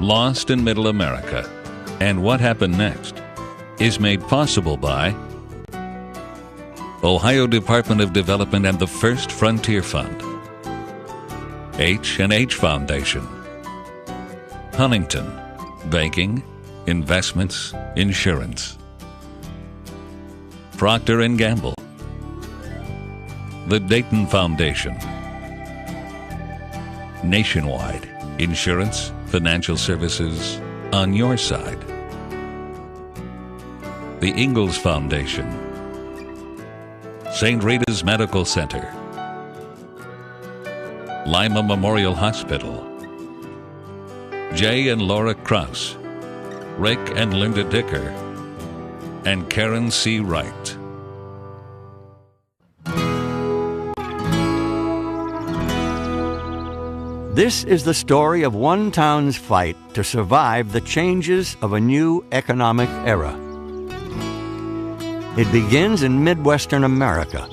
Lost in Middle America, and What Happened Next, is made possible by Ohio Department of Development and the First Frontier Fund, H&H Foundation, Huntington, Banking, Investments, Insurance, Procter & Gamble, the Dayton Foundation, Nationwide, Insurance, Financial Services on your side, the Ingalls Foundation, St. Rita's Medical Center, Lima Memorial Hospital, Jay and Laura Krause, Rick and Linda Dicker, and Karen C. Wright. This is the story of one town's fight to survive the changes of a new economic era. It begins in Midwestern America,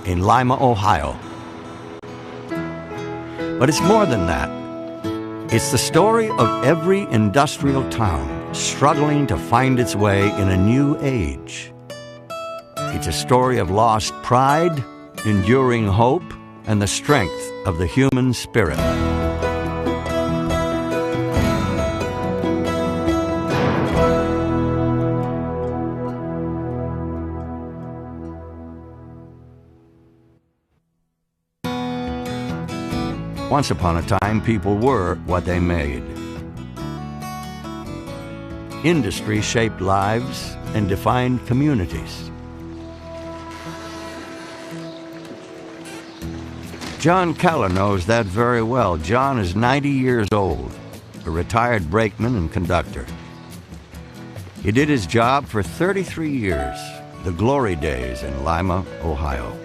in Lima, Ohio. But it's more than that. It's the story of every industrial town struggling to find its way in a new age. It's a story of lost pride, enduring hope, and the strength of the human spirit. Once upon a time, people were what they made. Industry shaped lives and defined communities. John Keller knows that very well. John is 90 years old, a retired brakeman and conductor. He did his job for 33 years, the glory days in Lima, Ohio.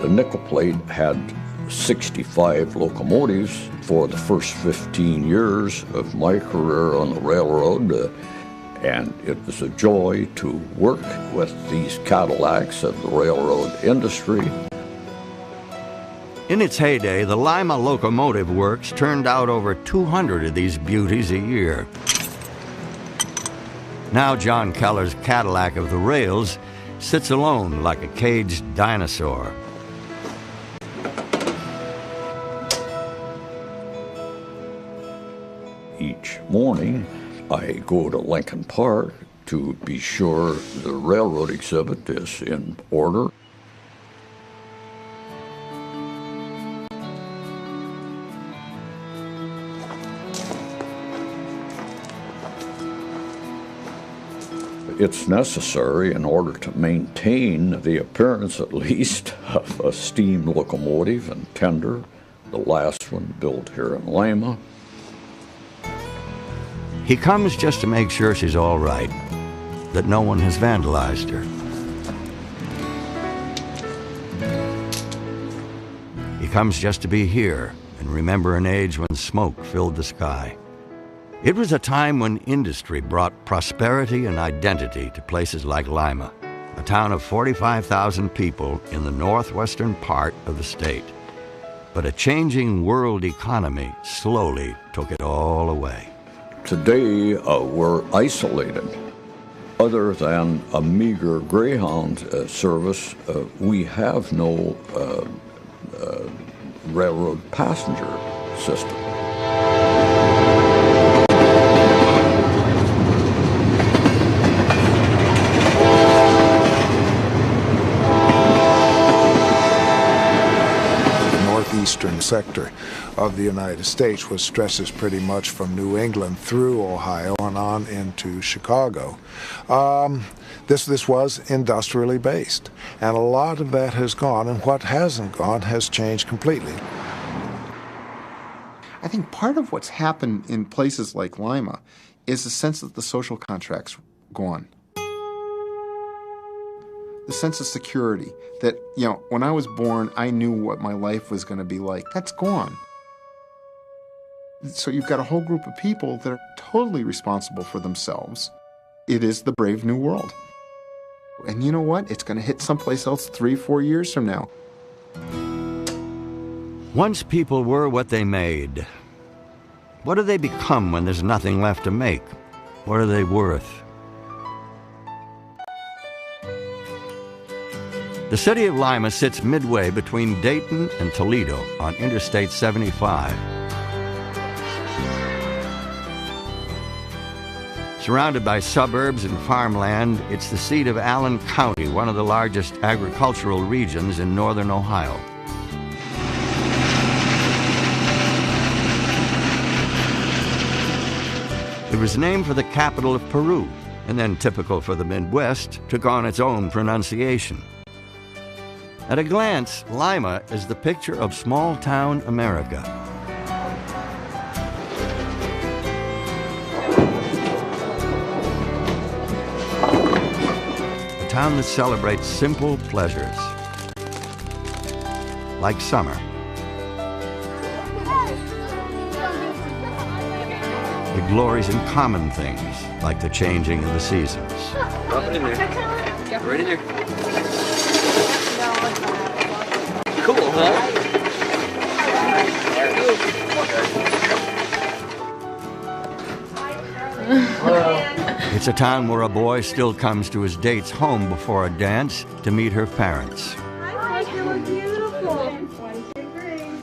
The nickel plate had 65 locomotives for the first 15 years of my career on the railroad, and it was a joy to work with these Cadillacs of the railroad industry. In its heyday, the Lima Locomotive Works turned out over 200 of these beauties a year. Now John Keller's Cadillac of the rails sits alone like a caged dinosaur. Each morning, I go to Lincoln Park to be sure the railroad exhibit is in order. It's necessary in order to maintain the appearance, at least, of a steam locomotive and tender, the last one built here in Lima. He comes just to make sure she's all right, that no one has vandalized her. He comes just to be here and remember an age when smoke filled the sky. It was a time when industry brought prosperity and identity to places like Lima, a town of 45,000 people in the northwestern part of the state. But a changing world economy slowly took it all away. Today, we're isolated. Other than a meager Greyhound service, we have no railroad passenger system. Eastern sector of the United States, which stretches pretty much from New England through Ohio and on into Chicago. This was industrially based, and a lot of that has gone, and what hasn't gone has changed completely. I think part of what's happened in places like Lima is the sense that the social contract's gone. The sense of security that, when I was born, I knew what my life was going to be like. That's gone. So you've got a whole group of people that are totally responsible for themselves. It is the brave new world. And you know what? It's going to hit someplace else 3-4 years from now. Once people were what they made. What do they become when there's nothing left to make? What are they worth? The city of Lima sits midway between Dayton and Toledo on Interstate 75. Surrounded by suburbs and farmland, it's the seat of Allen County, one of the largest agricultural regions in northern Ohio. It was named for the capital of Peru, and then, typical for the Midwest, took on its own pronunciation. At a glance, Lima is the picture of small-town America. A town that celebrates simple pleasures, like summer. It glories in common things, like the changing of the seasons. Drop it in there. Right in there. Cool, huh? It's a town where a boy still comes to his date's home before a dance to meet her parents. Hi, you look beautiful. 1, 2, 3.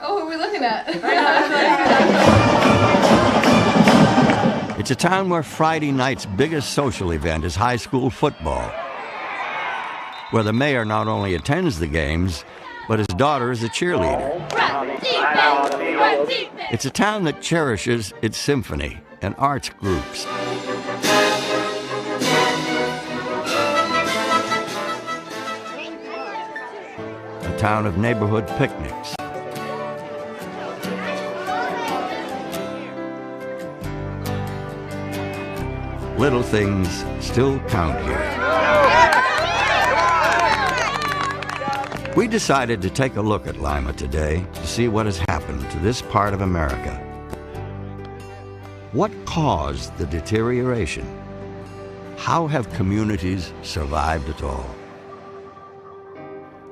Oh, who are we looking at? It's a town where Friday night's biggest social event is high school football, where the mayor not only attends the games, but his daughter is a cheerleader. It's a town that cherishes its symphony and arts groups. A town of neighborhood picnics. Little things still count here. We decided to take a look at Lima today to see what has happened to this part of America. What caused the deterioration? How have communities survived at all?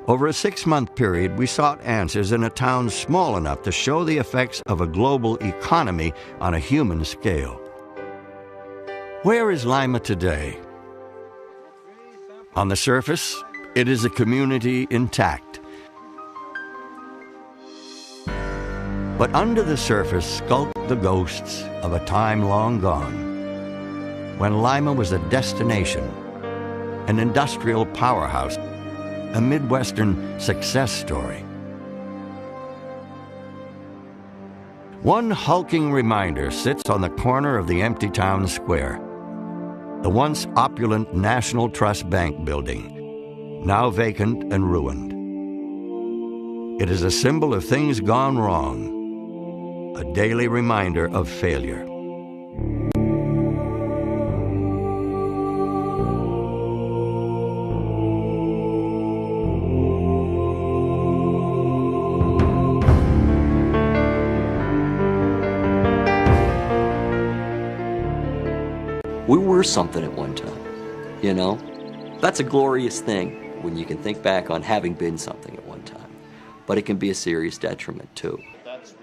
Over a 6-month period, we sought answers in a town small enough to show the effects of a global economy on a human scale. Where is Lima today? On the surface, it is a community intact. But under the surface skulk the ghosts of a time long gone, when Lima was a destination, an industrial powerhouse, a Midwestern success story. One hulking reminder sits on the corner of the empty town square. The once opulent National Trust Bank building, now vacant and ruined. It is a symbol of things gone wrong, a daily reminder of failure. We were something at one time, you know? That's a glorious thing when you can think back on having been something at one time. But it can be a serious detriment, too.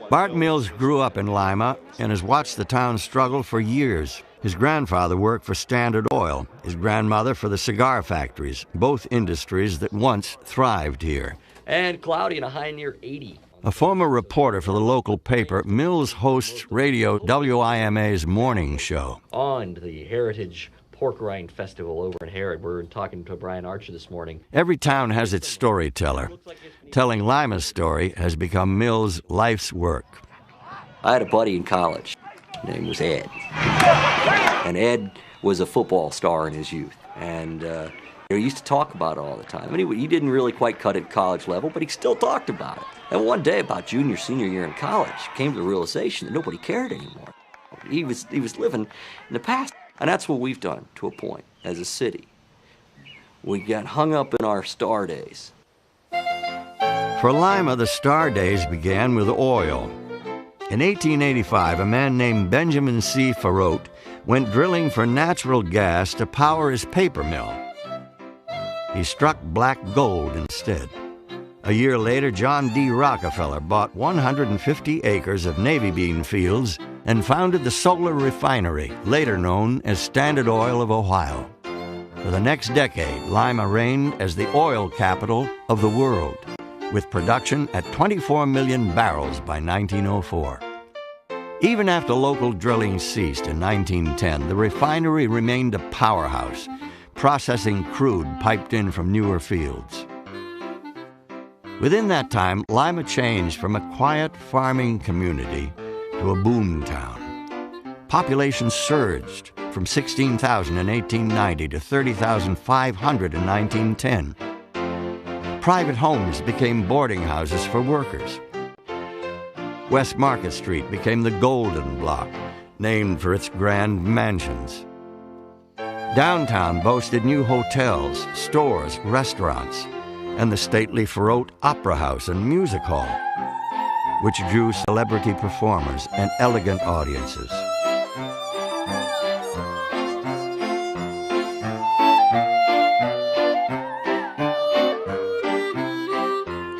Bart Mills grew up in Lima and has watched the town struggle for years. His grandfather worked for Standard Oil, his grandmother for the cigar factories, both industries that once thrived here. And cloudy and a high near 80. A former reporter for the local paper, Mills hosts radio WIMA's morning show. On the Heritage Pork Rind Festival over in Harrod, we're talking to Brian Archer this morning. Every town has its storyteller. Telling Lima's story has become Mills' life's work. I had a buddy in college. His name was Ed. And Ed was a football star in his youth. And he used to talk about it all the time. And he didn't really quite cut it at college level, but he still talked about it. And one day, about junior, senior year in college, came to the realization that nobody cared anymore. He was living in the past. And that's what we've done to a point as a city. We got hung up in our star days. For Lima, the star days began with oil. In 1885, a man named Benjamin C. Farote went drilling for natural gas to power his paper mill. He struck black gold instead. A year later, John D. Rockefeller bought 150 acres of navy bean fields and founded the Solar Refinery, later known as Standard Oil of Ohio. For the next decade, Lima reigned as the oil capital of the world, with production at 24 million barrels by 1904. Even after local drilling ceased in 1910, the refinery remained a powerhouse, processing crude piped in from newer fields. Within that time, Lima changed from a quiet farming community to a boom town. Population surged from 16,000 in 1890 to 30,500 in 1910. Private homes became boarding houses for workers. West Market Street became the Golden Block, named for its grand mansions. Downtown boasted new hotels, stores, restaurants, and the stately Farote Opera House and Music Hall, which drew celebrity performers and elegant audiences.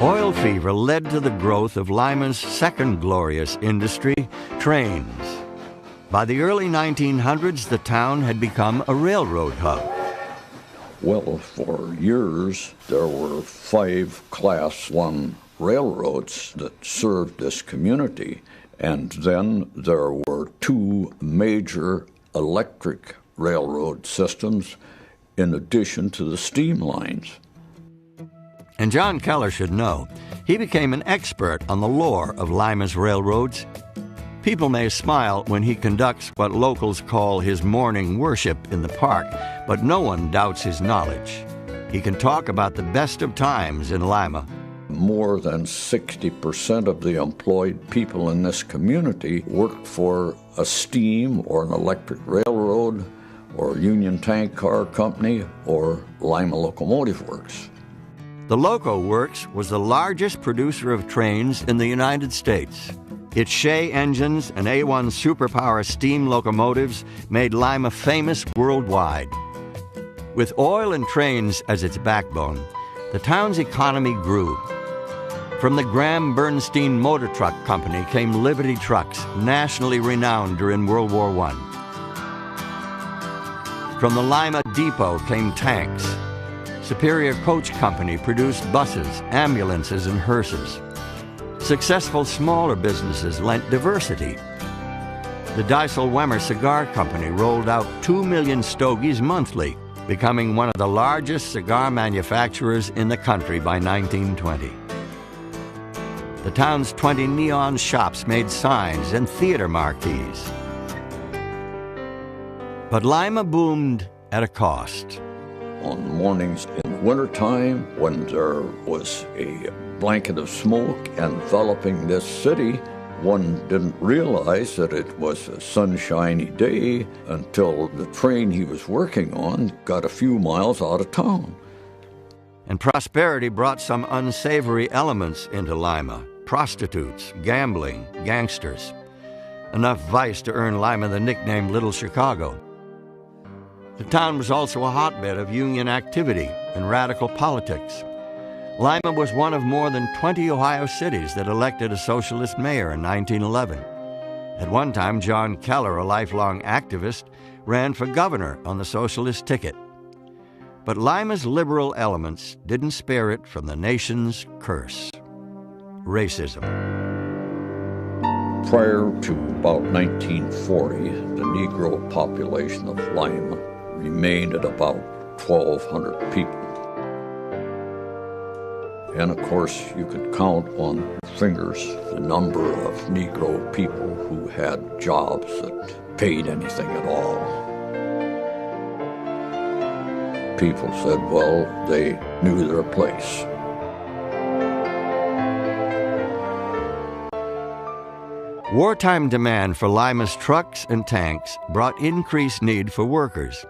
Oil fever led to the growth of Lima's second glorious industry, trains. By the early 1900s, the town had become a railroad hub. Well, for years, there were 5 Class I railroads that served this community, and then there were 2 major electric railroad systems in addition to the steam lines. And John Keller should know, he became an expert on the lore of Lima's railroads. People may smile when he conducts what locals call his morning worship in the park, but no one doubts his knowledge. He can talk about the best of times in Lima. More than 60% of the employed people in this community worked for a steam or an electric railroad or Union Tank Car Company or Lima Locomotive Works. The Loco Works was the largest producer of trains in the United States. Its Shea engines and A1 superpower steam locomotives made Lima famous worldwide. With oil and trains as its backbone, the town's economy grew. From the Graham Bernstein Motor Truck Company came Liberty Trucks, nationally renowned during World War I. From the Lima Depot came tanks. Superior Coach Company produced buses, ambulances, and hearses. Successful smaller businesses lent diversity. The Deisel-Wemmer Cigar Company rolled out 2 million stogies monthly, becoming one of the largest cigar manufacturers in the country by 1920. The town's 20 neon shops made signs and theater marquees. But Lima boomed at a cost. On mornings in wintertime, when there was a blanket of smoke enveloping this city, one didn't realize that it was a sunshiny day until the train he was working on got a few miles out of town. And prosperity brought some unsavory elements into Lima: prostitutes, gambling, gangsters. Enough vice to earn Lima the nickname Little Chicago. The town was also a hotbed of union activity and radical politics. Lima was one of more than 20 Ohio cities that elected a socialist mayor in 1911. At one time, John Keller, a lifelong activist, ran for governor on the socialist ticket. But Lima's liberal elements didn't spare it from the nation's curse: racism. Prior to about 1940, the Negro population of Lima remained at about 1,200 people. And of course, you could count on your fingers the number of Negro people who had jobs that paid anything at all. People said, well, they knew their place. Wartime demand for Lima's trucks and tanks brought increased need for workers.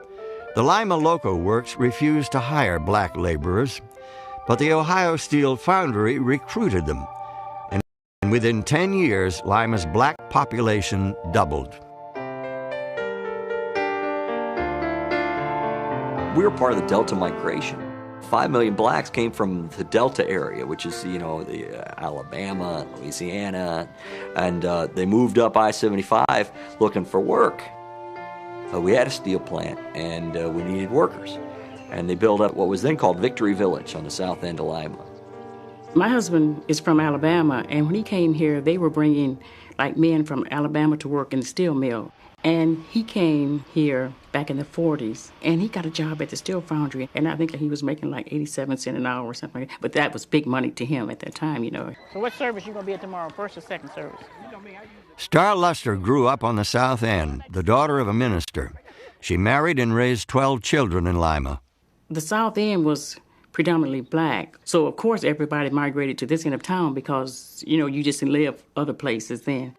The Lima Loco Works refused to hire black laborers, but the Ohio Steel Foundry recruited them, and within 10 years, Lima's black population doubled. We were part of the Delta migration. 5 million blacks came from the Delta area, which is, the Alabama, Louisiana, and they moved up I-75 looking for work. We had a steel plant, and we needed workers. And they built up what was then called Victory Village on the south end of Lima. My husband is from Alabama, and when he came here, they were bringing men from Alabama to work in the steel mill. And he came here back in the 40s, and he got a job at the steel foundry, and I think that he was making 87 cents an hour or something like that. But that was big money to him at that time, So what service you going to be at tomorrow, first or second service? Star Luster grew up on the South End, the daughter of a minister. She married and raised 12 children in Lima. The South End was predominantly black, so of course everybody migrated to this end of town because, you just didn't live other places then.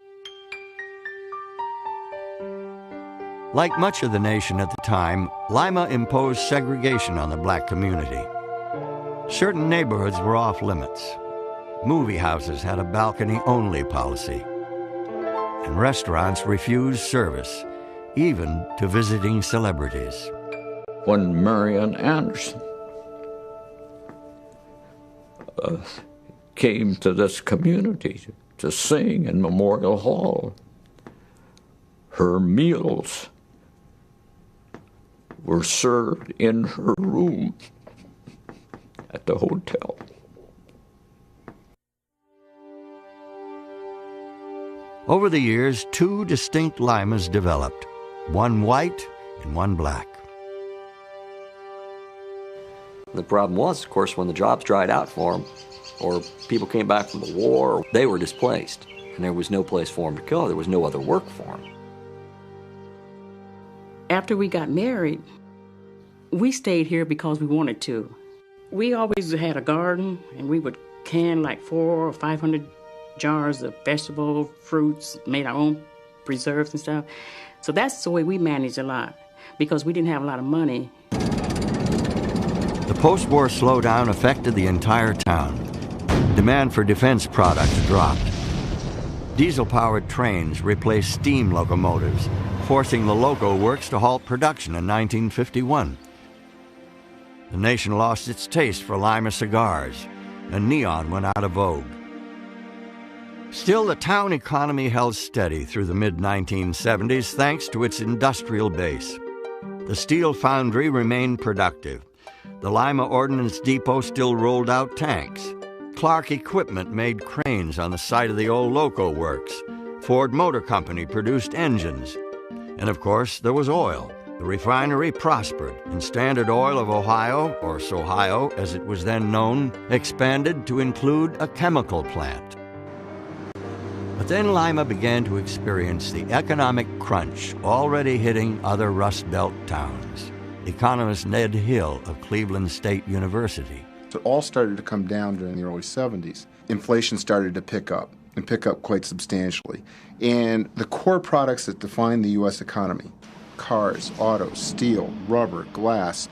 Like much of the nation at the time, Lima imposed segregation on the black community. Certain neighborhoods were off limits. Movie houses had a balcony-only policy. And restaurants refused service, even to visiting celebrities. When Marian Anderson came to this community to sing in Memorial Hall, her meals were served in her room at the hotel. Over the years, two distinct Limas developed, one white and one black. The problem was, of course, when the jobs dried out for them, or people came back from the war, they were displaced, and there was no place for them to go. There was no other work for them. After we got married, we stayed here because we wanted to. We always had a garden, and we would can 400 or 500 jars of vegetable, fruits, made our own preserves and stuff. So that's the way we managed a lot, because we didn't have a lot of money. The post-war slowdown affected the entire town. Demand for defense products dropped. Diesel-powered trains replaced steam locomotives, forcing the loco works to halt production in 1951. The nation lost its taste for Lima cigars, and neon went out of vogue. Still, the town economy held steady through the mid-1970s thanks to its industrial base. The steel foundry remained productive. The Lima Ordnance Depot still rolled out tanks. Clark Equipment made cranes on the site of the old loco works. Ford Motor Company produced engines. And of course, there was oil. The refinery prospered, and Standard Oil of Ohio, or Sohio as it was then known, expanded to include a chemical plant. But then Lima began to experience the economic crunch already hitting other Rust Belt towns. Economist Ned Hill of Cleveland State University. It all started to come down during the early 70s. Inflation started to pick up, and pick up quite substantially. And the core products that define the U.S. economy, cars, autos, steel, rubber, glass,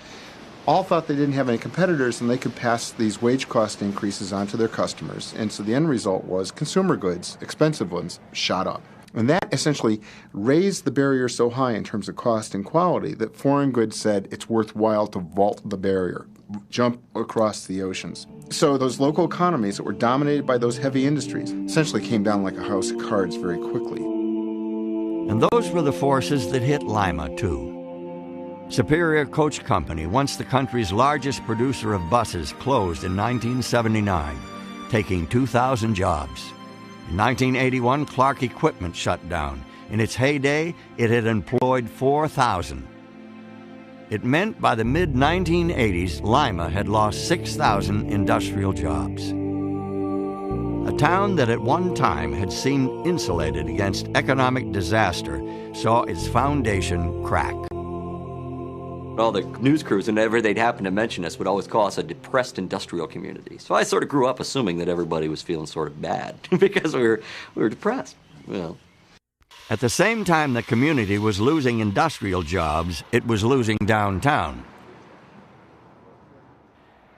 all thought they didn't have any competitors and they could pass these wage cost increases on to their customers. And so the end result was consumer goods, expensive ones, shot up. And that essentially raised the barrier so high in terms of cost and quality that foreign goods said it's worthwhile to vault the barrier, jump across the oceans. So those local economies that were dominated by those heavy industries essentially came down like a house of cards very quickly. And those were the forces that hit Lima, too. Superior Coach Company, once the country's largest producer of buses, closed in 1979, taking 2,000 jobs. In 1981, Clark Equipment shut down. In its heyday, it had employed 4,000. It meant by the mid-1980s, Lima had lost 6,000 industrial jobs. A town that at one time had seemed insulated against economic disaster saw its foundation crack. All the news crews, whenever they'd happen to mention us, would always call us a depressed industrial community. So I sort of grew up assuming that everybody was feeling sort of bad because we were depressed. Well. At the same time the community was losing industrial jobs, it was losing downtown.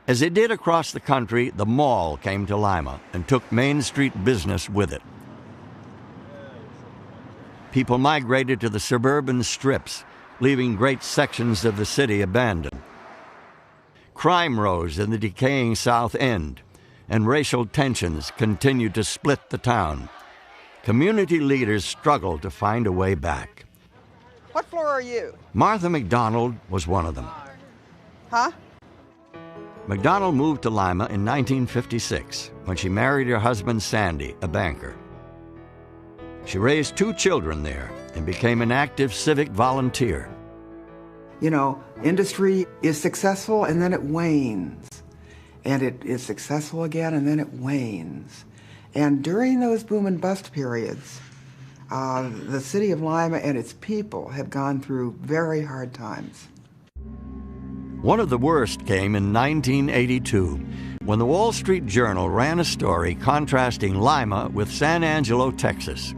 As it did across the country, the mall came to Lima and took Main Street business with it. People migrated to the suburban strips, leaving great sections of the city abandoned. Crime rose in the decaying South End, and racial tensions continued to split the town. Community leaders struggled to find a way back. What floor are you? Martha McDonald was one of them. Huh? McDonald moved to Lima in 1956 when she married her husband Sandy, a banker. She raised 2 children there and became an active civic volunteer. You know, industry is successful and then it wanes. And it is successful again and then it wanes. And during those boom and bust periods, the city of Lima and its people had gone through very hard times. One of the worst came in 1982, when the Wall Street Journal ran a story contrasting Lima with San Angelo, Texas.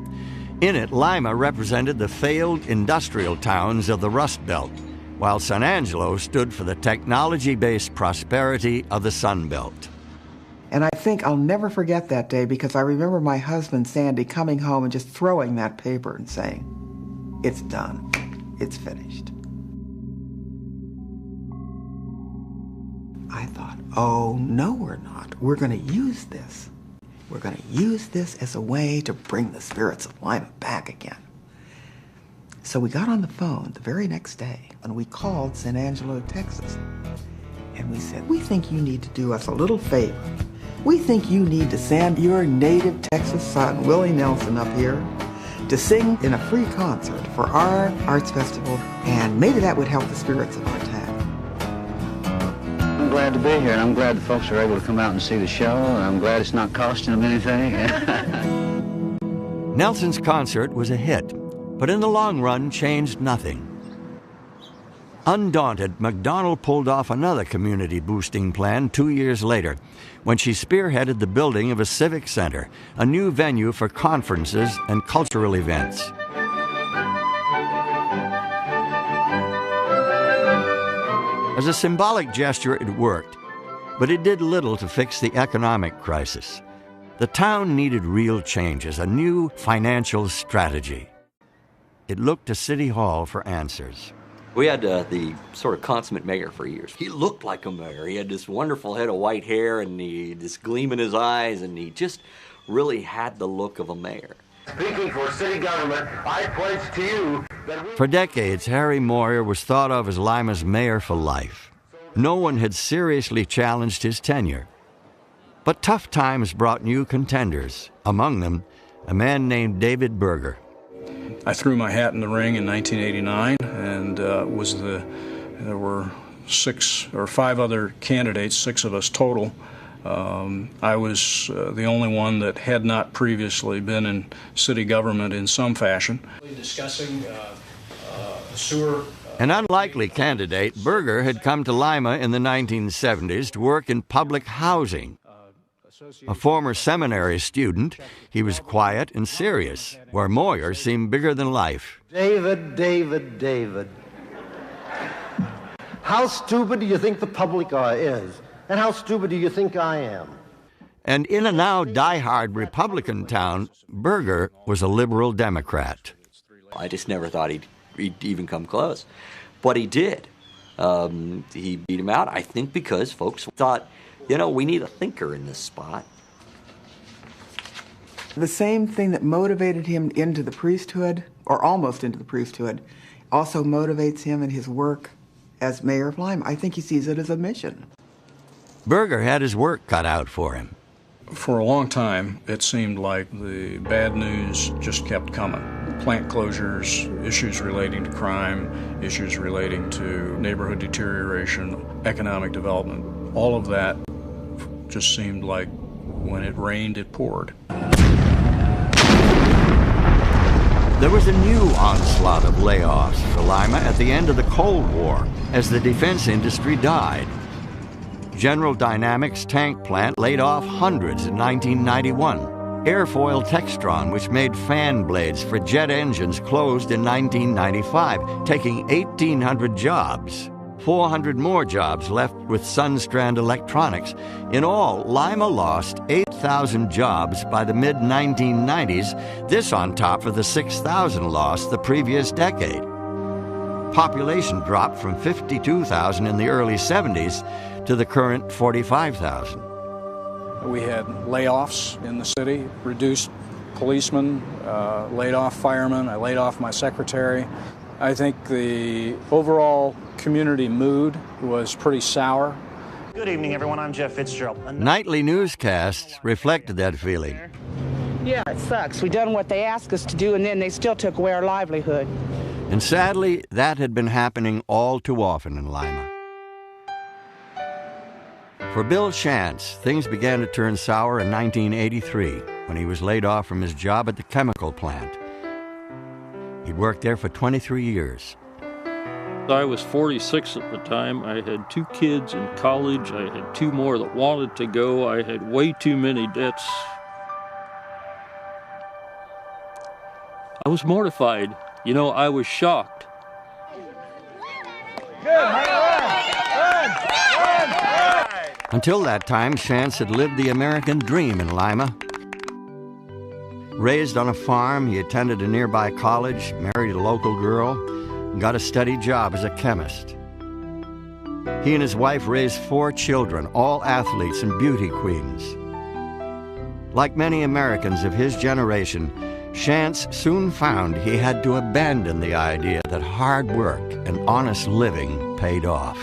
In it, Lima represented the failed industrial towns of the Rust Belt, while San Angelo stood for the technology-based prosperity of the Sun Belt. And I think I'll never forget that day because I remember my husband, Sandy, coming home and just throwing that paper and saying, "It's done. It's finished." I thought, oh, no, we're not. We're going to use this. We're going to use this as a way to bring the spirits of Lima back again. So we got on the phone the very next day, and we called San Angelo, Texas. And we said, we think you need to do us a little favor. We think you need to send your native Texas son, Willie Nelson, up here to sing in a free concert for our arts festival, and maybe that would help the spirits of our town. I'm glad to be here, and I'm glad the folks are able to come out and see the show, and I'm glad it's not costing them anything. Nelson's concert was a hit, but in the long run changed nothing. Undaunted, McDonald pulled off another community-boosting plan 2 years later, when she spearheaded the building of a civic center, a new venue for conferences and cultural events. As a symbolic gesture, it worked, but it did little to fix the economic crisis. The town needed real changes, a new financial strategy. It looked to City Hall for answers. We had the sort of consummate mayor for years. He looked like a mayor. He had this wonderful head of white hair and this gleam in his eyes, and he just really had the look of a mayor. Speaking for city government, I pledge to you that For decades, Harry Moyer was thought of as Lima's mayor for life. No one had seriously challenged his tenure. But tough times brought new contenders, among them a man named David Berger. I threw my hat in the ring in 1989, and there were 6 or 5 other candidates, 6 of us total. I was the only one that had not previously been in city government in some fashion. Discussing sewer. An unlikely candidate, Berger had come to Lima in the 1970s to work in public housing. A former seminary student, he was quiet and serious, where Moyer seemed bigger than life. David, David, David. How stupid do you think the public is? And how stupid do you think I am? And in a now die-hard Republican town, Berger was a liberal Democrat. I just never thought he'd even come close. But he did. He beat him out, I think, because folks thought, you know, we need a thinker in this spot. The same thing that motivated him into the priesthood, or almost into the priesthood, also motivates him in his work as mayor of Lima. I think he sees it as a mission. Berger had his work cut out for him. For a long time, it seemed like the bad news just kept coming. Plant closures, issues relating to crime, issues relating to neighborhood deterioration, economic development, all of that just seemed like when it rained, it poured. There was a new onslaught of layoffs for Lima at the end of the Cold War as the defense industry died. General Dynamics tank plant laid off hundreds in 1991. Airfoil Textron, which made fan blades for jet engines, closed in 1995, taking 1,800 jobs. 400 more jobs left with Sunstrand Electronics. In all, Lima lost 8,000 jobs by the mid-1990s, this on top of the 6,000 lost the previous decade. population dropped from 52,000 in the early 70s to the current 45,000. We had layoffs in the city, reduced policemen, laid off firemen, I laid off my secretary. I think the overall community mood was pretty sour. Good evening, everyone. I'm Jeff Fitzgerald. Nightly newscasts reflected that feeling. Yeah, it sucks. We done what they asked us to do, and then they still took away our livelihood. And sadly, that had been happening all too often in Lima. For Bill Shantz, things began to turn sour in 1983 when he was laid off from his job at the chemical plant. He'd worked there for 23 years. I was 46 at the time. I had 2 kids in college. I had 2 more that wanted to go. I had way too many debts. I was mortified. You know, I was shocked. Until that time, Shantz had lived the American dream in Lima. Raised on a farm, he attended a nearby college, married a local girl, and got a steady job as a chemist. He and his wife raised 4 children, all athletes and beauty queens. Like many Americans of his generation, Shantz soon found he had to abandon the idea that hard work and honest living paid off.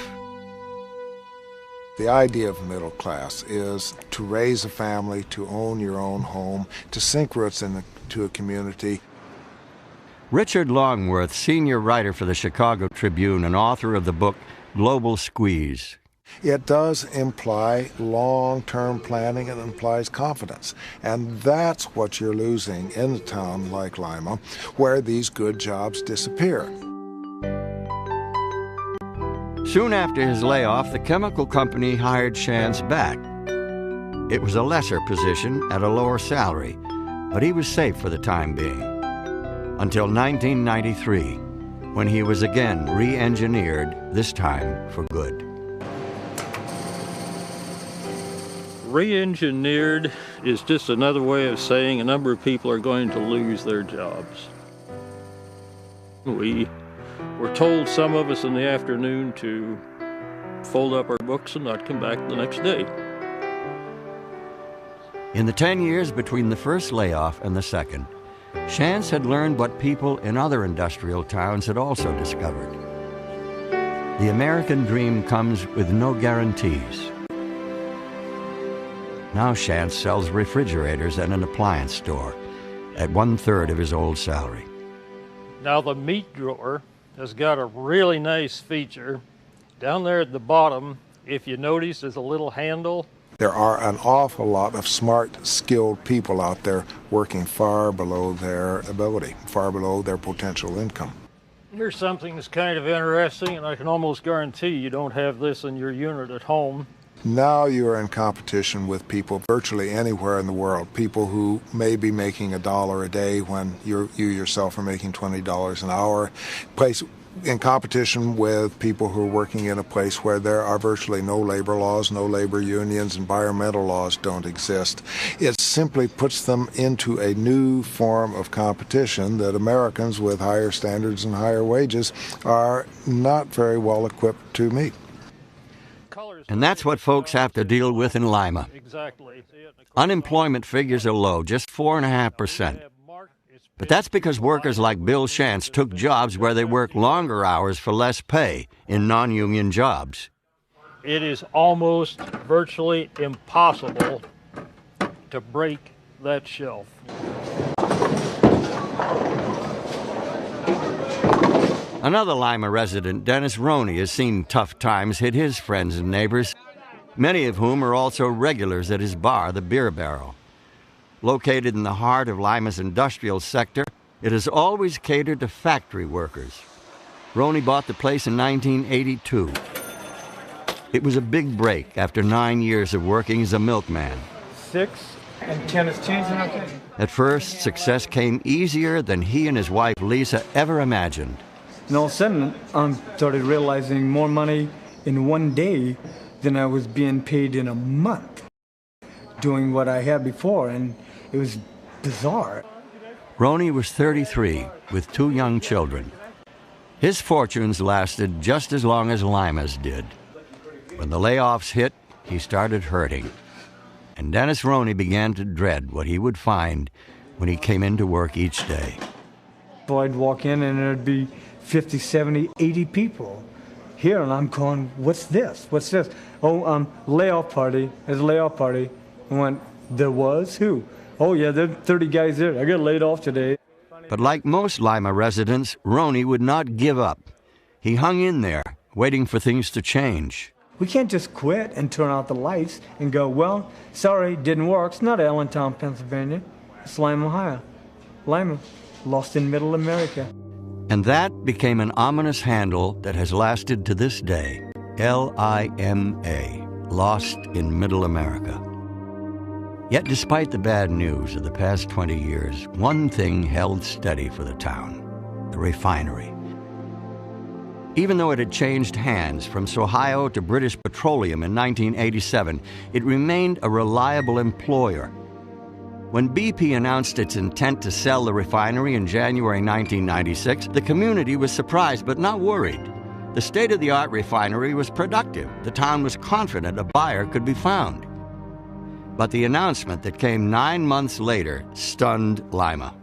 The idea of middle class is to raise a family, to own your own home, to sink roots into a community. Richard Longworth, senior writer for the Chicago Tribune and author of the book Global Squeeze. It does imply long-term planning. It implies confidence. And that's what you're losing in a town like Lima, where these good jobs disappear. Soon after his layoff, the chemical company hired Shantz back. It was a lesser position at a lower salary, but he was safe for the time being. Until 1993, when he was again re-engineered, this time for good. Re-engineered is just another way of saying a number of people are going to lose their jobs. We were told, some of us in the afternoon, to fold up our books and not come back the next day. In the 10 years between the first layoff and the second, Shantz had learned what people in other industrial towns had also discovered. The American dream comes with no guarantees. Now Shantz sells refrigerators at an appliance store at 1/3 of his old salary. Now the meat drawer has got a really nice feature. Down there at the bottom, if you notice, there's a little handle. There are an awful lot of smart, skilled people out there working far below their ability, far below their potential income. Here's something that's kind of interesting, and I can almost guarantee you don't have this in your unit at home. Now you are in competition with people virtually anywhere in the world, people who may be making $1 a day when you yourself are making $20 an hour, in competition with people who are working in a place where there are virtually no labor laws, no labor unions, environmental laws don't exist. It simply puts them into a new form of competition that Americans with higher standards and higher wages are not very well equipped to meet. And that's what folks have to deal with in Lima. Exactly. Unemployment figures are low, just 4.5%. But that's because workers like Bill Shantz took jobs where they work longer hours for less pay in non-union jobs. It is almost virtually impossible to break that shelf. Another Lima resident, Dennis Roney, has seen tough times hit his friends and neighbors, many of whom are also regulars at his bar, the Beer Barrel. Located in the heart of Lima's industrial sector, it has always catered to factory workers. Roney bought the place in 1982. It was a big break after 9 years of working as a milkman. 6 and 10 is changing, okay? At first, success came easier than he and his wife Lisa ever imagined. And all of a sudden, I started realizing more money in one day than I was being paid in a month doing what I had before, and it was bizarre. Roney was 33 with 2 young children. His fortunes lasted just as long as Lima's did. When the layoffs hit, he started hurting. And Dennis Roney began to dread what he would find when he came into work each day. So I'd walk in and there'd be 50, 70, 80 people here, and I'm going, what's this? What's this? Oh, layoff party. There's a layoff party. I went, there was? Who? Oh, yeah, there are 30 guys there. I got laid off today. But like most Lima residents, Roney would not give up. He hung in there, waiting for things to change. We can't just quit and turn out the lights and go, well, sorry, didn't work. It's not Allentown, Pennsylvania. It's Lima, Ohio. Lima, lost in Middle America. And that became an ominous handle that has lasted to this day. L-I-M-A, Lost in Middle America. Yet despite the bad news of the past 20 years, one thing held steady for the town: the refinery. Even though it had changed hands from Sohio to British Petroleum in 1987, it remained a reliable employer. When BP announced its intent to sell the refinery in January 1996, the community was surprised but not worried. The state-of-the-art refinery was productive. The town was confident a buyer could be found. But the announcement that came 9 months later stunned Lima.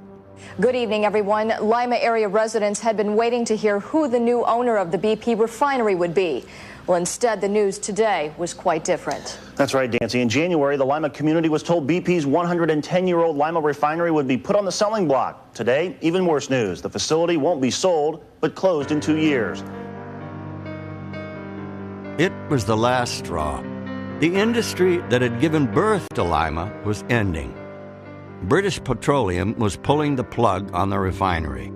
Good evening, everyone. Lima area residents had been waiting to hear who the new owner of the BP refinery would be. Well, instead, the news today was quite different. That's right, Dancy. In January, the Lima community was told BP's 110-year-old Lima refinery would be put on the selling block. Today, even worse news. The facility won't be sold, but closed in 2 years. It was the last straw. The industry that had given birth to Lima was ending. British Petroleum was pulling the plug on the refinery.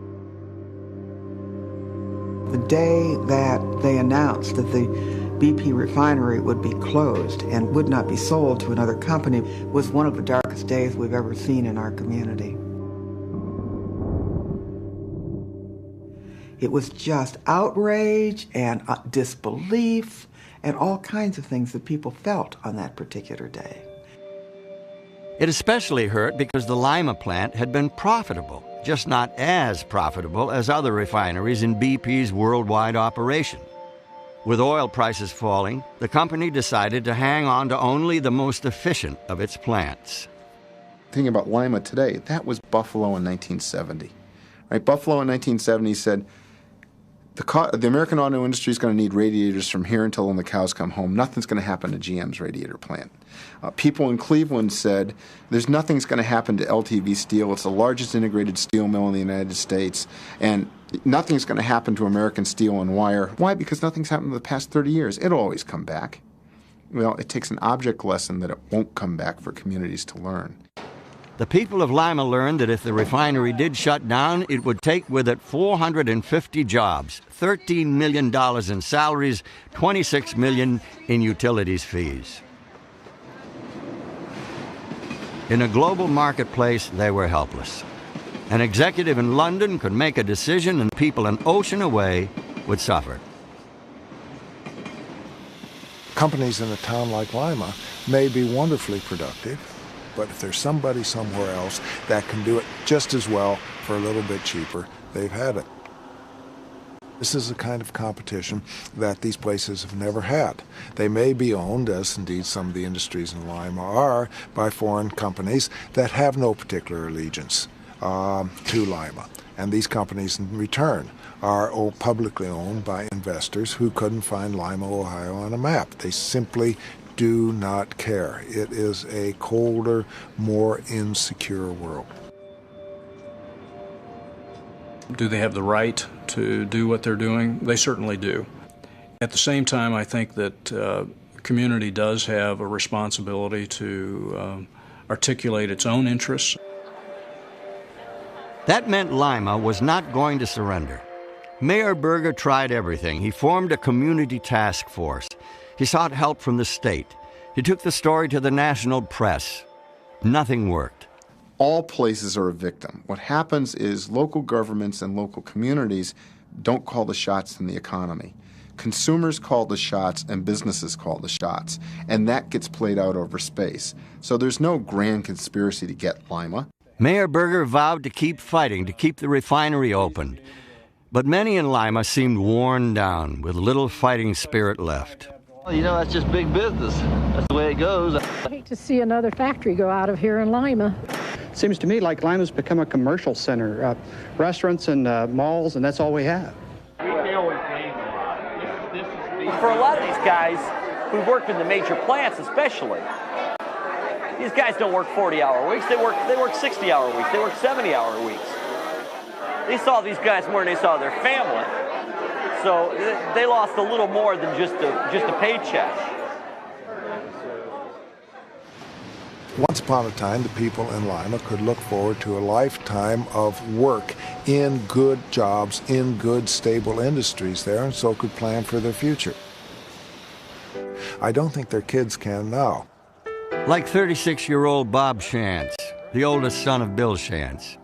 The day that they announced that the BP refinery would be closed and would not be sold to another company was one of the darkest days we've ever seen in our community. It was just outrage and disbelief and all kinds of things that people felt on that particular day. It especially hurt because the Lima plant had been profitable, just not as profitable as other refineries in BP's worldwide operation. With oil prices falling, the company decided to hang on to only the most efficient of its plants. Thinking about Lima today, that was Buffalo in 1970. Right? Buffalo in 1970 said, the American auto industry is going to need radiators from here until the cows come home. Nothing's going to happen to GM's radiator plant. People in Cleveland said, there's nothing's going to happen to LTV Steel. It's the largest integrated steel mill in the United States. And nothing's going to happen to American Steel and Wire. Why? Because nothing's happened in the past 30 years. It'll always come back. Well, it takes an object lesson that it won't come back for communities to learn. The people of Lima learned that if the refinery did shut down, it would take with it 450 jobs, $13 million in salaries, $26 million in utilities fees. In a global marketplace, they were helpless. An executive in London could make a decision and people an ocean away would suffer. Companies in a town like Lima may be wonderfully productive, but if there's somebody somewhere else that can do it just as well for a little bit cheaper, they've had it. This is the kind of competition that these places have never had. They may be owned, as indeed some of the industries in Lima are, by foreign companies that have no particular allegiance to Lima. And these companies in return are publicly owned by investors who couldn't find Lima, Ohio on a map. They simply do not care. It is a colder, more insecure world. Do they have the right to do what they're doing? They certainly do. At the same time, I think that the community does have a responsibility to articulate its own interests. That meant Lima was not going to surrender. Mayor Berger tried everything. He formed a community task force. He sought help from the state. He took the story to the national press. Nothing worked. All places are a victim. What happens is local governments and local communities don't call the shots in the economy. Consumers call the shots and businesses call the shots, and that gets played out over space. So there's no grand conspiracy to get Lima. Mayor Berger vowed to keep fighting to keep the refinery open. But many in Lima seemed worn down, with little fighting spirit left. Well, you know, that's just big business. That's the way it goes. I hate to see another factory go out of here in Lima. Seems to me like Lima's become a commercial center, restaurants and malls, and that's all we have. For a lot of these guys who work in the major plants especially, these guys don't work 40-hour weeks. They work 60-hour weeks. They work 70-hour weeks. They saw these guys more than they saw their family. So they lost a little more than just a paycheck. Once upon a time, the people in Lima could look forward to a lifetime of work in good jobs, in good, stable industries there, and so could plan for their future. I don't think their kids can now. Like 36-year-old Bob Shantz, the oldest son of Bill Shantz.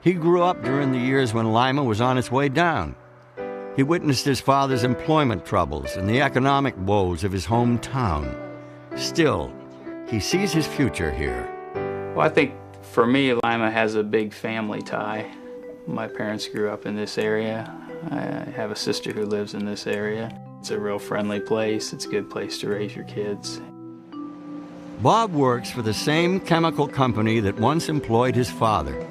He grew up during the years when Lima was on its way down. He witnessed his father's employment troubles and the economic woes of his hometown. Still, he sees his future here. Well, I think for me, Lima has a big family tie. My parents grew up in this area. I have a sister who lives in this area. It's a real friendly place. It's a good place to raise your kids. Bob works for the same chemical company that once employed his father.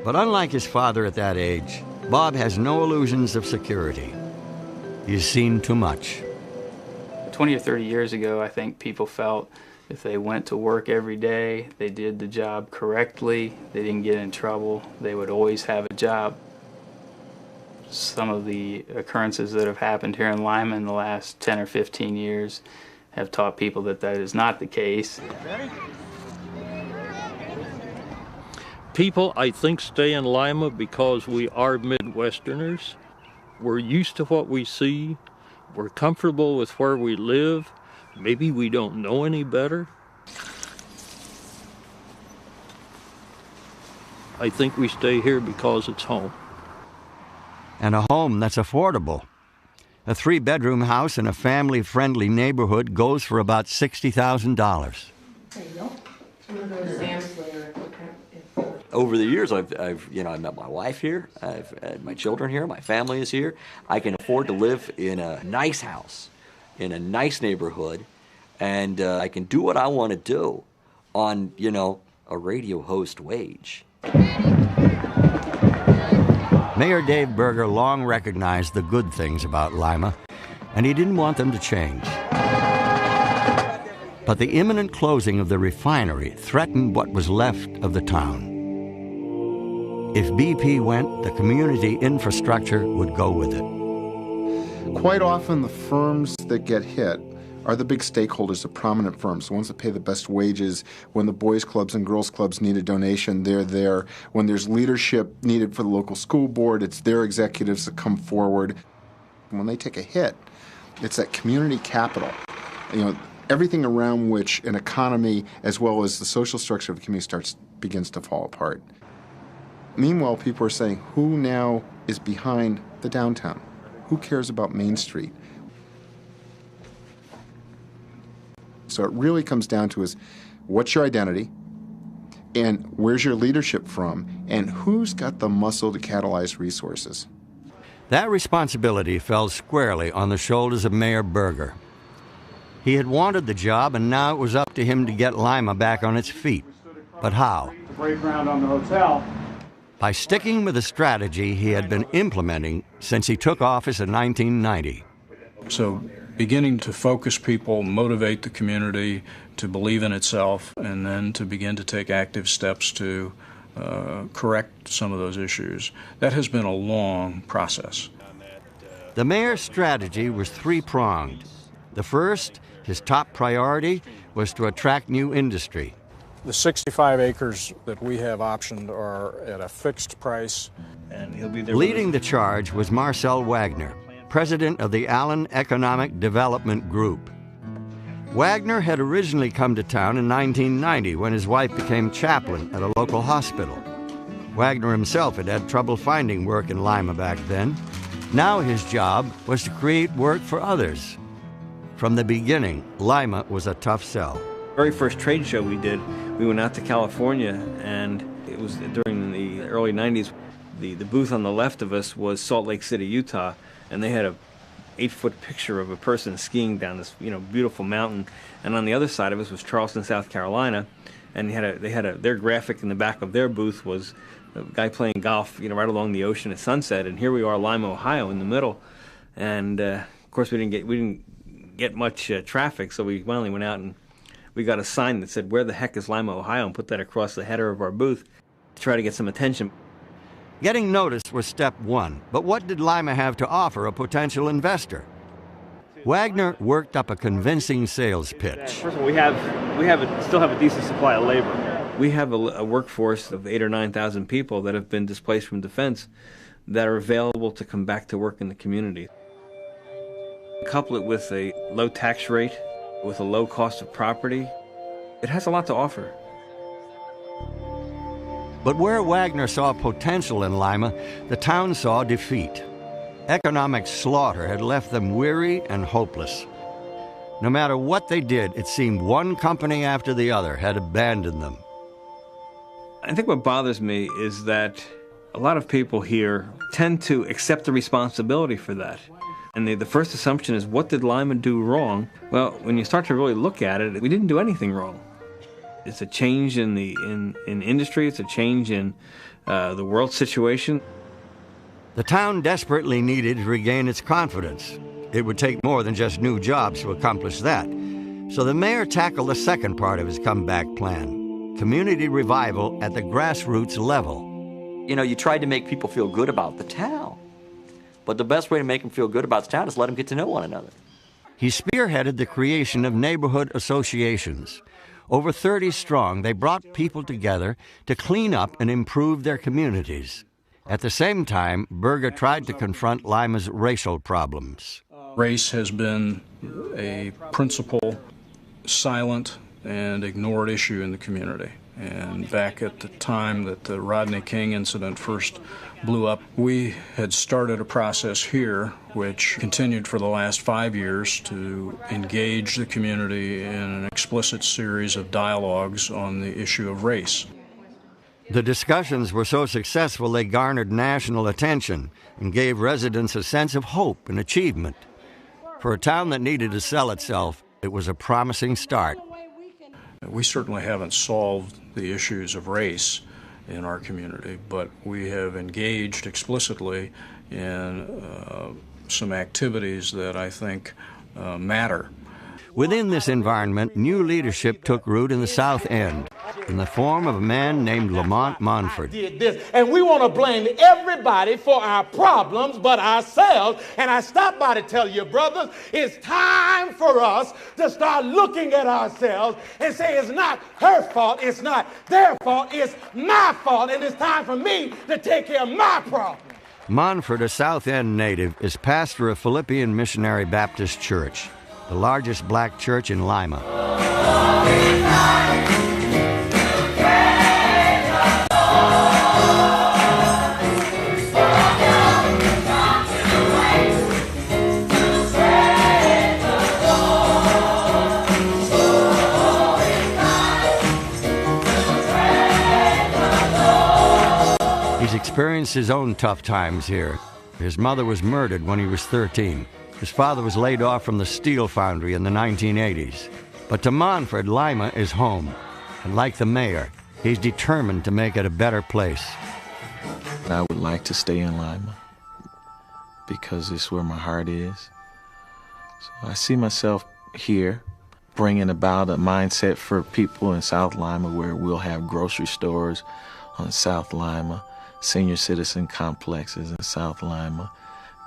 But unlike his father at that age, Bob has no illusions of security. He's seen too much. 20 or 30 years ago, I think people felt if they went to work every day, they did the job correctly, they didn't get in trouble, they would always have a job. Some of the occurrences that have happened here in Lima in the last 10 or 15 years have taught people that that is not the case. People, I think, stay in Lima because we are Midwesterners. We're used to what we see. We're comfortable with where we live. Maybe we don't know any better. I think we stay here because it's home. And a home that's affordable. A 3-bedroom house in a family-friendly neighborhood goes for about $60,000. Over the years, I've met my wife here. I've had my children here. My family is here. I can afford to live in a nice house, in a nice neighborhood, and I can do what I want to do on, a radio host wage. Mayor Dave Berger long recognized the good things about Lima, and he didn't want them to change. But the imminent closing of the refinery threatened what was left of the town. If BP went, the community infrastructure would go with it. Quite often, the firms that get hit are the big stakeholders, the prominent firms, the ones that pay the best wages. When the boys' clubs and girls' clubs need a donation, they're there. When there's leadership needed for the local school board, it's their executives that come forward. And when they take a hit, it's that community capital, everything around which an economy as well as the social structure of the community begins to fall apart. Meanwhile, people are saying, who now is behind the downtown? Who cares about Main Street? So it really comes down to is, what's your identity, and where's your leadership from, and who's got the muscle to catalyze resources? That responsibility fell squarely on the shoulders of Mayor Berger. He had wanted the job, and now it was up to him to get Lima back on its feet. But how? Break ground on the hotel. By sticking with the strategy he had been implementing since he took office in 1990. So beginning to focus people, motivate the community to believe in itself, and then to begin to take active steps to correct some of those issues. That has been a long process. The mayor's strategy was three-pronged. The first, his top priority, was to attract new industry. The 65 acres that we have optioned are at a fixed price, and he'll be there. Leading the charge was Marcel Wagner, president of the Allen Economic Development Group. Wagner had originally come to town in 1990 when his wife became chaplain at a local hospital. Wagner himself had had trouble finding work in Lima back then. Now his job was to create work for others. From the beginning, Lima was a tough sell. The very first trade show we did, we went out to California, and it was during the early 90s. The booth on the left of us was Salt Lake City, Utah, and they had a 8-foot picture of a person skiing down this beautiful mountain, and on the other side of us was Charleston, South Carolina, and their graphic in the back of their booth was a guy playing golf right along the ocean at sunset, and here we are, Lima, Ohio, in the middle, and of course we didn't get much traffic, so we finally went out and we got a sign that said, "Where the heck is Lima, Ohio?" and put that across the header of our booth to try to get some attention. Getting noticed was step one, but what did Lima have to offer a potential investor? Wagner worked up a convincing sales pitch. First of all, we still have a decent supply of labor. We have a workforce of 8,000 or 9,000 people that have been displaced from defense that are available to come back to work in the community. Couple it with a low tax rate, with a low cost of property, it has a lot to offer. But where Wagner saw potential in Lima, the town saw defeat. Economic slaughter had left them weary and hopeless. No matter what they did, it seemed one company after the other had abandoned them. I think what bothers me is that a lot of people here tend to accept the responsibility for that. And the first assumption is, what did Lima do wrong? Well, when you start to really look at it, we didn't do anything wrong. It's a change in industry. It's a change in the world situation. The town desperately needed to regain its confidence. It would take more than just new jobs to accomplish that. So the mayor tackled the second part of his comeback plan: community revival at the grassroots level. You tried to make people feel good about the town. But the best way to make them feel good about the town is let them get to know one another. He spearheaded the creation of neighborhood associations. Over 30 strong, they brought people together to clean up and improve their communities. At the same time, Berger tried to confront Lima's racial problems. Race has been a principal, silent, and ignored issue in the community. And back at the time that the Rodney King incident first blew up, we had started a process here which continued for the last 5 years to engage the community in an explicit series of dialogues on the issue of race. The discussions were so successful they garnered national attention and gave residents a sense of hope and achievement. For a town that needed to sell itself, it was a promising start. We certainly haven't solved the issues of race in our community, but we have engaged explicitly in some activities that I think matter. Within this environment, new leadership took root in the South End in the form of a man named Lamont Monford. Did this, and we want to blame everybody for our problems but ourselves. And I stopped by to tell you, brothers, it's time for us to start looking at ourselves and say it's not her fault, it's not their fault, it's my fault, and it's time for me to take care of my problem. Monford, a South End native, is pastor of Philippian Missionary Baptist Church, the largest black church in Lima. He's experienced his own tough times here. His mother was murdered when he was 13. His father was laid off from the steel foundry in the 1980s. But to Monford, Lima is home. And like the mayor, he's determined to make it a better place. I would like to stay in Lima because it's where my heart is. So I see myself here bringing about a mindset for people in South Lima where we'll have grocery stores on South Lima, senior citizen complexes in South Lima,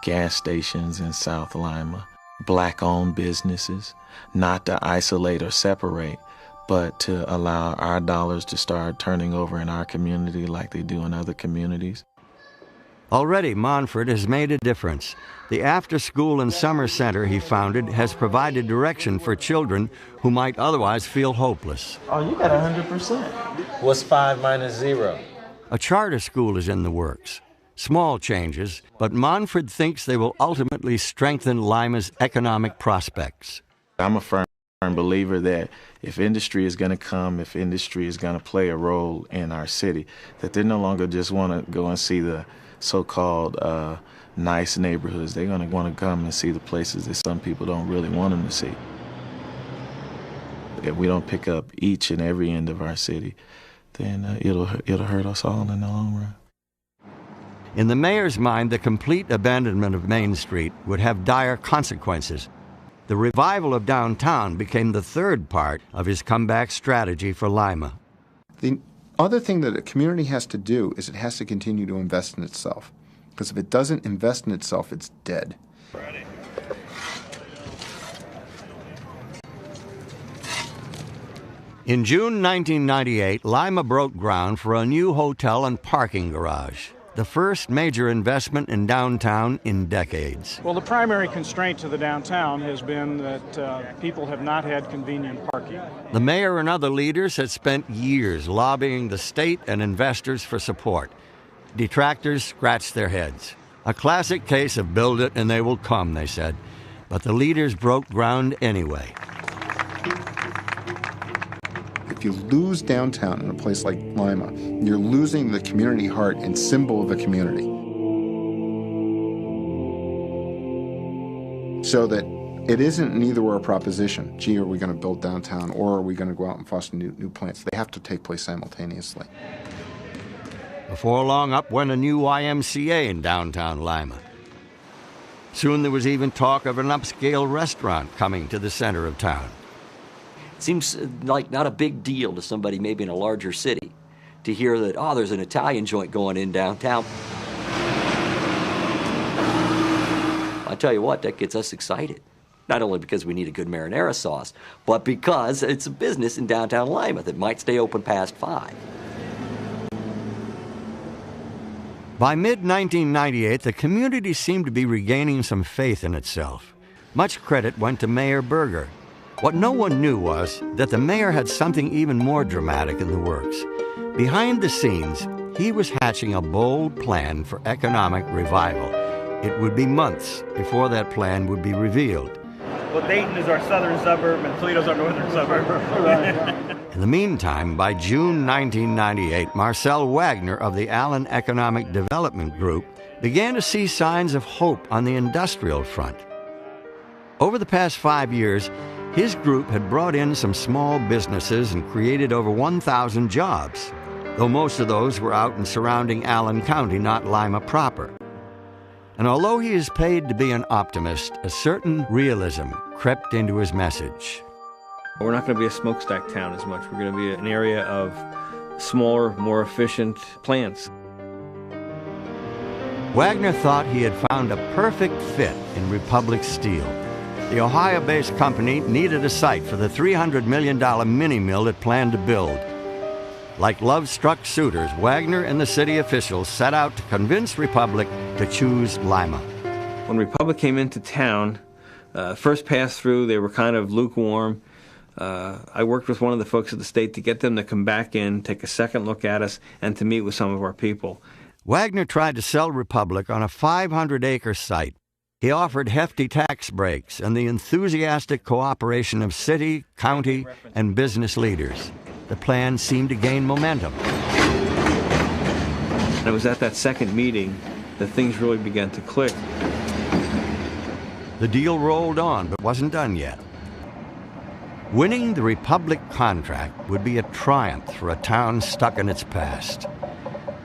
gas stations in South Lima, black-owned businesses, not to isolate or separate, but to allow our dollars to start turning over in our community like they do in other communities. Already, Monford has made a difference. The after-school and summer center he founded has provided direction for children who might otherwise feel hopeless. Oh, you got 100%. What's 5 minus 0? A charter school is in the works. Small changes, but Monford thinks they will ultimately strengthen Lima's economic prospects. I'm a firm I'm a believer that if industry is going to come, if industry is going to play a role in our city, that they no longer just want to go and see the so-called nice neighborhoods. They're going to want to come and see the places that some people don't really want them to see. If we don't pick up each and every end of our city, then it'll hurt us all in the long run. In the mayor's mind, the complete abandonment of Main Street would have dire consequences. The revival of downtown became the third part of his comeback strategy for Lima. The other thing that a community has to do is it has to continue to invest in itself. Because if it doesn't invest in itself, it's dead. In June 1998, Lima broke ground for a new hotel and parking garage, the first major investment in downtown in decades. Well, the primary constraint to the downtown has been that people have not had convenient parking. The mayor and other leaders had spent years lobbying the state and investors for support. Detractors scratched their heads. A classic case of build it and they will come, they said. But the leaders broke ground anyway. If you lose downtown in a place like Lima, you're losing the community heart and symbol of a community. So that it isn't an either-or proposition. Gee, are we going to build downtown, or are we going to go out and foster new plants? They have to take place simultaneously. Before long, up went a new YMCA in downtown Lima. Soon there was even talk of an upscale restaurant coming to the center of town. It seems like not a big deal to somebody maybe in a larger city to hear that, oh, there's an Italian joint going in downtown. I tell you what, that gets us excited. Not only because we need a good marinara sauce, but because it's a business in downtown Lima that might stay open past 5. By mid-1998, the community seemed to be regaining some faith in itself. Much credit went to Mayor Berger. What no one knew was that the mayor had something even more dramatic in the works. Behind the scenes, he was hatching a bold plan for economic revival. It would be months before that plan would be revealed. Well, Dayton is our southern suburb and Toledo's our northern suburb. In the meantime, by June 1998, Marcel Wagner of the Allen Economic Development Group began to see signs of hope on the industrial front. Over the past 5 years, his group had brought in some small businesses and created over 1,000 jobs, though most of those were out in surrounding Allen County, not Lima proper. And although he is paid to be an optimist, a certain realism crept into his message. We're not going to be a smokestack town as much. We're going to be an area of smaller, more efficient plants. Wagner thought he had found a perfect fit in Republic Steel. The Ohio-based company needed a site for the $300 million mini-mill it planned to build. Like love-struck suitors, Wagner and the city officials set out to convince Republic to choose Lima. When Republic came into town, first pass through, they were kind of lukewarm. I worked with one of the folks at the state to get them to come back in, take a second look at us, and to meet with some of our people. Wagner tried to sell Republic on a 500-acre site. He offered hefty tax breaks and the enthusiastic cooperation of city, county, and business leaders. The plan seemed to gain momentum. And it was at that second meeting that things really began to click. The deal rolled on, but wasn't done yet. Winning the Republic contract would be a triumph for a town stuck in its past.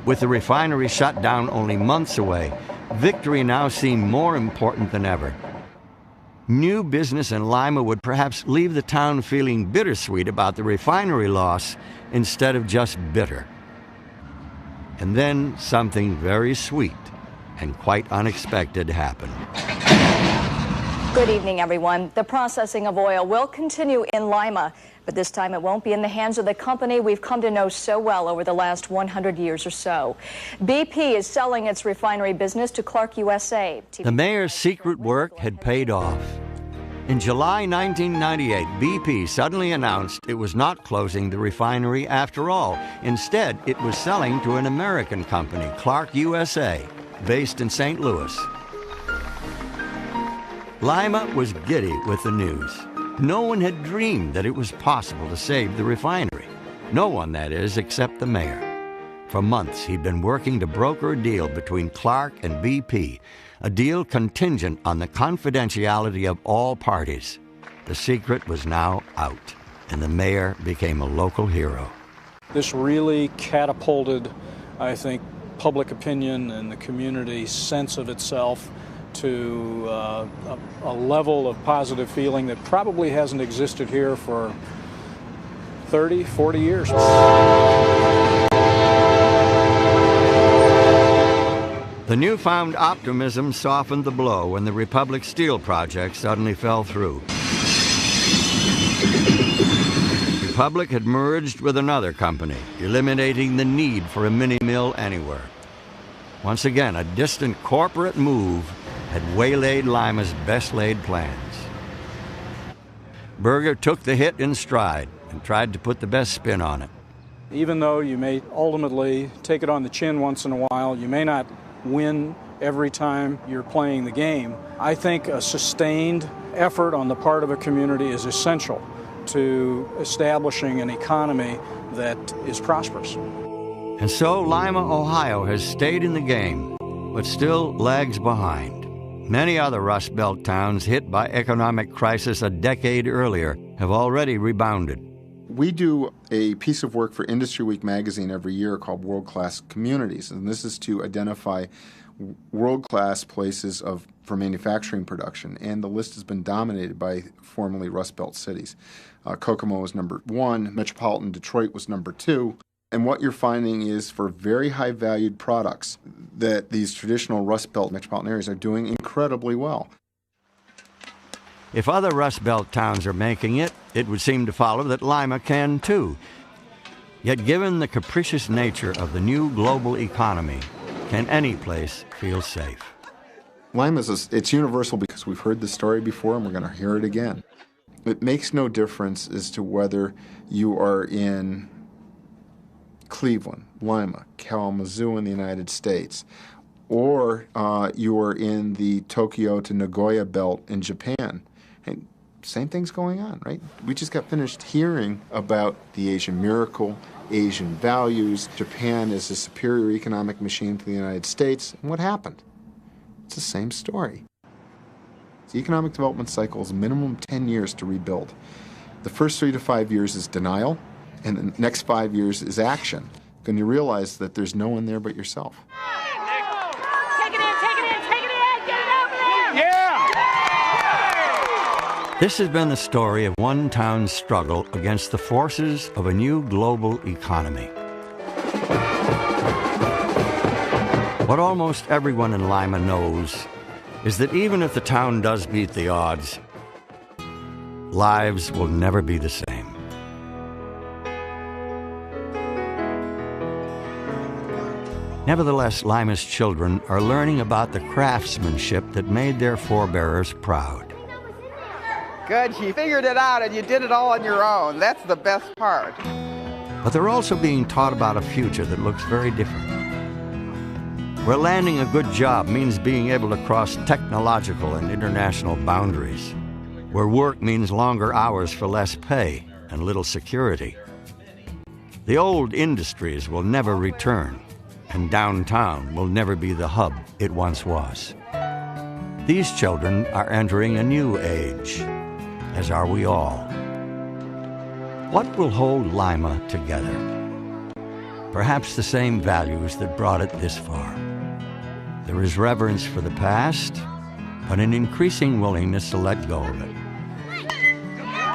With the refinery shut down only months away, victory now seemed more important than ever. New business in Lima would perhaps leave the town feeling bittersweet about the refinery loss instead of just bitter. And then something very sweet and quite unexpected happened. Good evening, everyone. The processing of oil will continue in Lima, but this time it won't be in the hands of the company we've come to know so well over the last 100 years or so. BP is selling its refinery business to Clark USA. The mayor's secret work had paid off. In July 1998, BP suddenly announced it was not closing the refinery after all. Instead, it was selling to an American company, Clark USA, based in St. Louis. Lima was giddy with the news. No one had dreamed that it was possible to save the refinery. No one, that is, except the mayor. For months, he'd been working to broker a deal between Clark and BP, a deal contingent on the confidentiality of all parties. The secret was now out, and the mayor became a local hero. This really catapulted, I think, public opinion and the community's sense of itself to a level of positive feeling that probably hasn't existed here for 30, 40 years. The newfound optimism softened the blow when the Republic Steel project suddenly fell through. Republic had merged with another company, eliminating the need for a mini-mill anywhere. Once again, a distant corporate move had waylaid Lima's best-laid plans. Berger took the hit in stride and tried to put the best spin on it. Even though you may ultimately take it on the chin once in a while, you may not win every time you're playing the game. I think a sustained effort on the part of a community is essential to establishing an economy that is prosperous. And so Lima, Ohio has stayed in the game, but still lags behind. Many other Rust Belt towns hit by economic crisis a decade earlier have already rebounded. We do a piece of work for Industry Week magazine every year called World Class Communities, and this is to identify world-class places for manufacturing production, and the list has been dominated by formerly Rust Belt cities. Kokomo was number 1, metropolitan Detroit was number 2, and what you're finding is for very high-valued products that these traditional Rust Belt metropolitan areas are doing incredibly well. If other Rust Belt towns are making it, it would seem to follow that Lima can too. Yet given the capricious nature of the new global economy, can any place feel safe? Lima it's universal because we've heard the story before and we're going to hear it again. It makes no difference as to whether you are in Cleveland, Lima, Kalamazoo in the United States, or you are in the Tokyo to Nagoya belt in Japan. And same thing's going on, right? We just got finished hearing about the Asian miracle, Asian values. Japan is a superior economic machine to the United States. And what happened? It's the same story. The economic development cycle is minimum 10 years to rebuild. The first 3 to 5 years is denial, and the next 5 years is action. When you realize that there's no one there but yourself. This has been the story of one town's struggle against the forces of a new global economy. What almost everyone in Lima knows is that even if the town does beat the odds, lives will never be the same. Nevertheless, Lima's children are learning about the craftsmanship that made their forebears proud. Good, you figured it out and you did it all on your own. That's the best part. But they're also being taught about a future that looks very different, where landing a good job means being able to cross technological and international boundaries, where work means longer hours for less pay and little security. The old industries will never return, and downtown will never be the hub it once was. These children are entering a new age, as are we all. What will hold Lima together? Perhaps the same values that brought it this far. There is reverence for the past, but an increasing willingness to let go of it.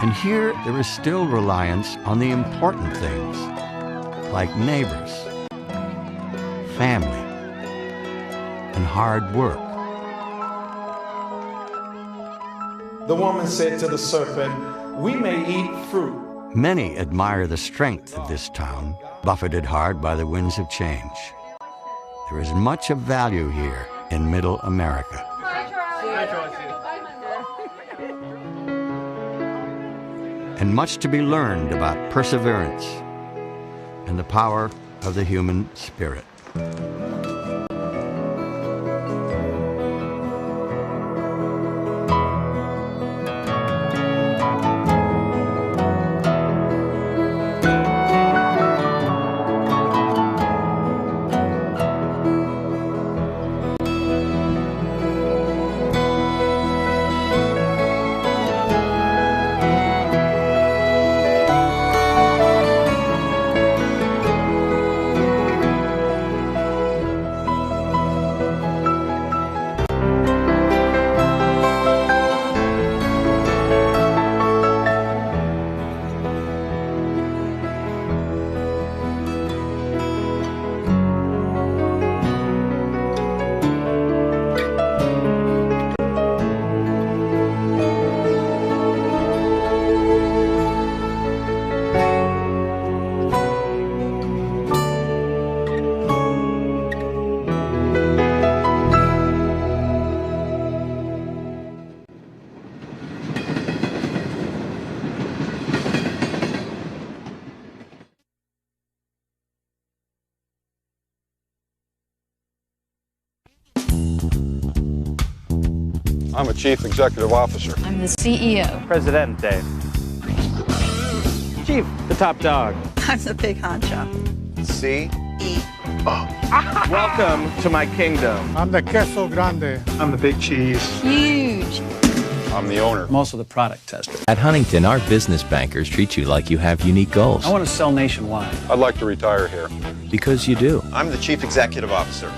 And here there is still reliance on the important things, like neighbors, family, and hard work. The woman said to the serpent, "We may eat fruit." Many admire the strength of this town, buffeted hard by the winds of change. There is much of value here in Middle America. And much to be learned about perseverance and the power of the human spirit. I'm a chief executive officer. I'm the CEO. Presidente. Chief, the top dog. I'm the big honcho. C. E. Welcome to my kingdom. I'm the queso grande. I'm the big cheese. Huge. I'm the owner. I'm also the product tester. At Huntington, our business bankers treat you like you have unique goals. I want to sell nationwide. I'd like to retire here. Because you do. I'm the chief executive officer.